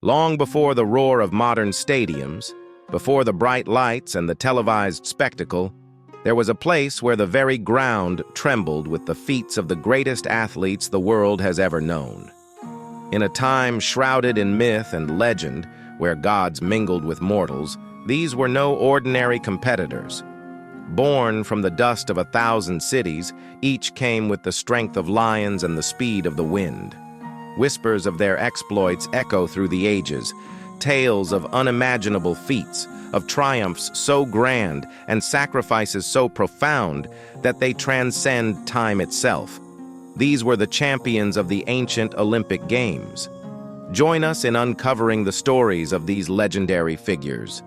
Long before the roar of modern stadiums, before the bright lights and the televised spectacle, there was a place where the very ground trembled with the feats of the greatest athletes the world has ever known. In a time shrouded in myth and legend, where gods mingled with mortals, these were no ordinary competitors. Born from the dust of 1,000 cities, each came with the strength of lions and the speed of the wind. Whispers of their exploits echo through the ages, tales of unimaginable feats, of triumphs so grand and sacrifices so profound that they transcend time itself. These were the champions of the ancient Olympic Games. Join us in uncovering the stories of these legendary figures.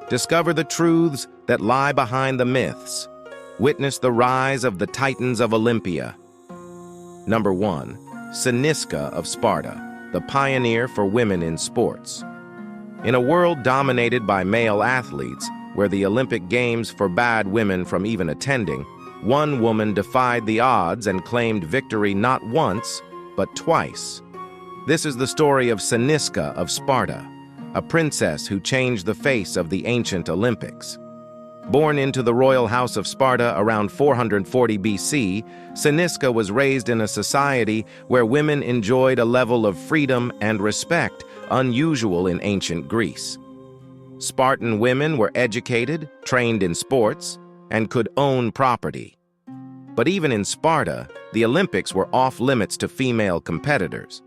Discover the truths that lie behind the myths. Witness the rise of the Titans of Olympia. Number 1. Cynisca of Sparta, the pioneer for women in sports. In a world dominated by male athletes, where the Olympic Games forbade women from even attending, one woman defied the odds and claimed victory not once, but twice. This is the story of Cynisca of Sparta, a princess who changed the face of the ancient Olympics. Born into the royal house of Sparta around 440 BC, Cynisca was raised in a society where women enjoyed a level of freedom and respect unusual in ancient Greece. Spartan women were educated, trained in sports, and could own property. But even in Sparta, the Olympics were off-limits to female competitors.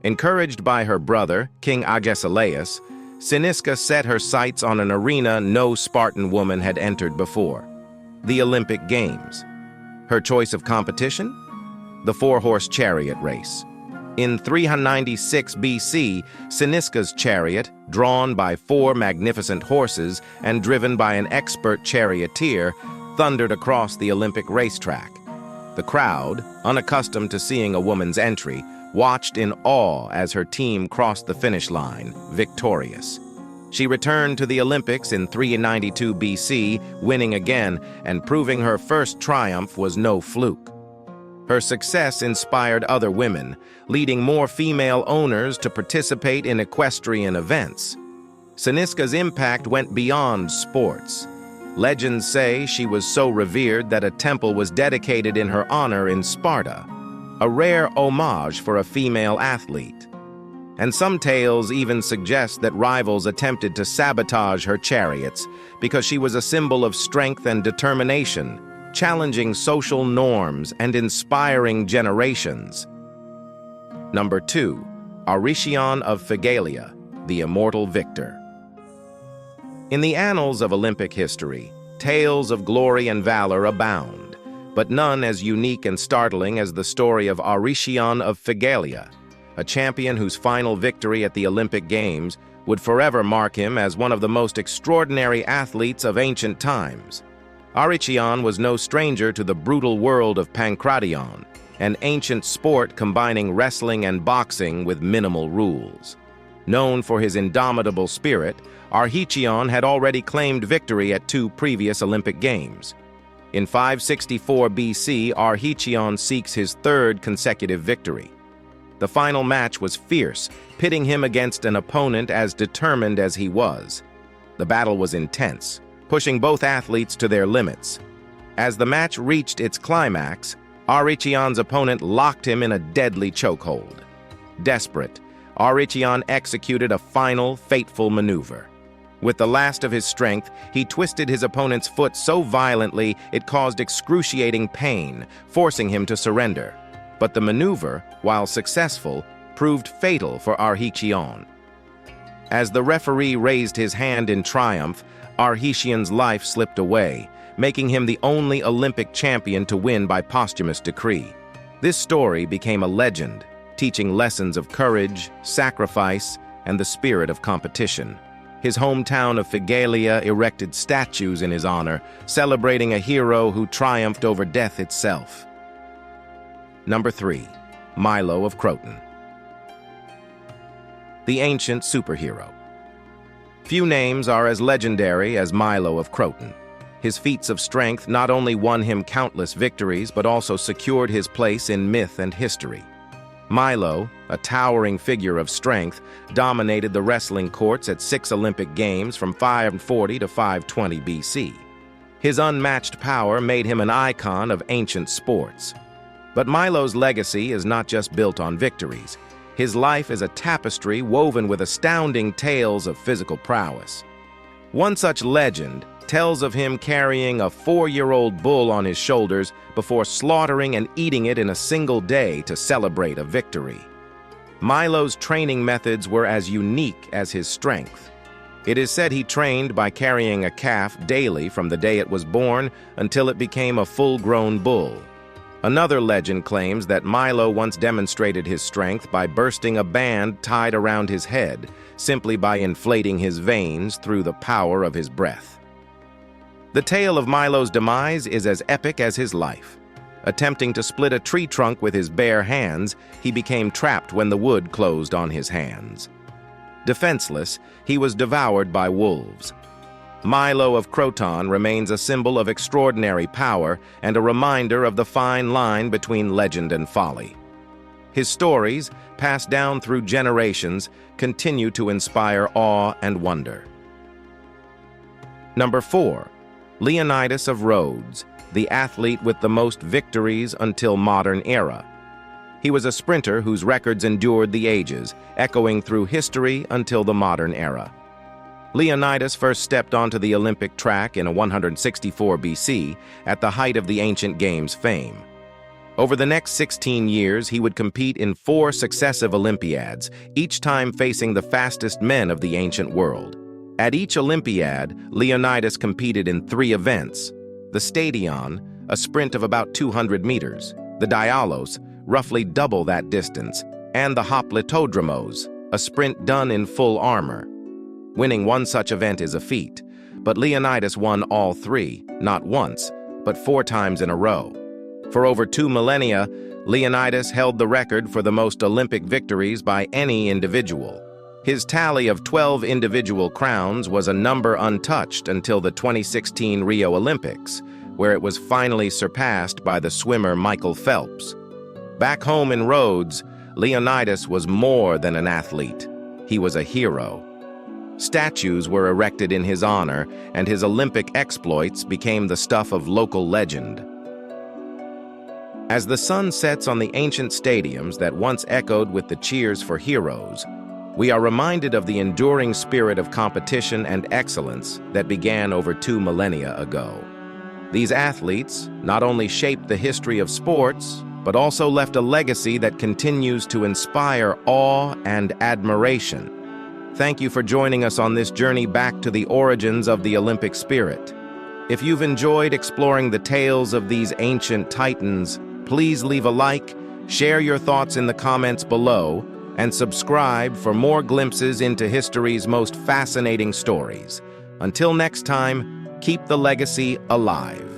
Encouraged by her brother, King Agesilaus, Cynisca set her sights on an arena no Spartan woman had entered before, the Olympic Games. Her choice of competition? The four-horse chariot race. In 396 BC, Cynisca's chariot, drawn by 4 magnificent horses and driven by an expert charioteer, thundered across the Olympic racetrack. The crowd, unaccustomed to seeing a woman's entry, watched in awe as her team crossed the finish line, victorious. She returned to the Olympics in 392 BC, winning again and proving her first triumph was no fluke. Her success inspired other women, leading more female owners to participate in equestrian events. Cynisca's impact went beyond sports. Legends say she was so revered that a temple was dedicated in her honor in Sparta, a rare homage for a female athlete. And some tales even suggest that rivals attempted to sabotage her chariots because she was a symbol of strength and determination, challenging social norms and inspiring generations. Number 2. Aretian of Phegalia, the immortal victor. In the annals of Olympic history, tales of glory and valor abound, but none as unique and startling as the story of Aretian of Phegalia, a champion whose final victory at the Olympic Games would forever mark him as one of the most extraordinary athletes of ancient times. Aretian was no stranger to the brutal world of pankration, an ancient sport combining wrestling and boxing with minimal rules. Known for his indomitable spirit, Aretian had already claimed victory at 2 previous Olympic Games. In 564 BC, Aretian seeks his 3rd consecutive victory. The final match was fierce, pitting him against an opponent as determined as he was. The battle was intense, pushing both athletes to their limits. As the match reached its climax, Aretian's opponent locked him in a deadly chokehold. Desperate, Aretian executed a final, fateful maneuver. With the last of his strength, he twisted his opponent's foot so violently it caused excruciating pain, forcing him to surrender. But the maneuver, while successful, proved fatal for Aretian. As the referee raised his hand in triumph, Aretian's life slipped away, making him the only Olympic champion to win by posthumous decree. This story became a legend, teaching lessons of courage, sacrifice, and the spirit of competition. His hometown of Phegalia erected statues in his honor, celebrating a hero who triumphed over death itself. Number 3. Milo of Croton, the ancient superhero. Few names are as legendary as Milo of Croton. His feats of strength not only won him countless victories, but also secured his place in myth and history. Milo, a towering figure of strength, dominated the wrestling courts at 6 Olympic Games from 540 to 520 BC. His unmatched power made him an icon of ancient sports. But Milo's legacy is not just built on victories. His life is a tapestry woven with astounding tales of physical prowess. One such legend tells of him carrying a 4-year-old bull on his shoulders before slaughtering and eating it in a single day to celebrate a victory. Milo's training methods were as unique as his strength. It is said he trained by carrying a calf daily from the day it was born until it became a full-grown bull. Another legend claims that Milo once demonstrated his strength by bursting a band tied around his head, simply by inflating his veins through the power of his breath. The tale of Milo's demise is as epic as his life. Attempting to split a tree trunk with his bare hands, he became trapped when the wood closed on his hands. Defenseless, he was devoured by wolves. Milo of Croton remains a symbol of extraordinary power and a reminder of the fine line between legend and folly. His stories, passed down through generations, continue to inspire awe and wonder. Number 4. Leonidas of Rhodes, the athlete with the most victories until modern era. He was a sprinter whose records endured the ages, echoing through history until the modern era. Leonidas first stepped onto the Olympic track in 164 BC, at the height of the ancient games' fame. Over the next 16 years, he would compete in 4 successive Olympiads, each time facing the fastest men of the ancient world. At each Olympiad, Leonidas competed in 3 events: the stadion, a sprint of about 200 meters, the dialos, roughly double that distance, and the hoplitodromos, a sprint done in full armor. Winning one such event is a feat, but Leonidas won all 3, not once, but 4 times in a row. For over 2 millennia, Leonidas held the record for the most Olympic victories by any individual. His tally of 12 individual crowns was a number untouched until the 2016 Rio Olympics, where it was finally surpassed by the swimmer Michael Phelps. Back home in Rhodes, Leonidas was more than an athlete. He was a hero. Statues were erected in his honor, and his Olympic exploits became the stuff of local legend. As the sun sets on the ancient stadiums that once echoed with the cheers for heroes, we are reminded of the enduring spirit of competition and excellence that began over 2 millennia ago. These athletes not only shaped the history of sports, but also left a legacy that continues to inspire awe and admiration. Thank you for joining us on this journey back to the origins of the Olympic spirit. If you've enjoyed exploring the tales of these ancient titans, please leave a like, share your thoughts in the comments below, and subscribe for more glimpses into history's most fascinating stories. Until next time, keep the legacy alive.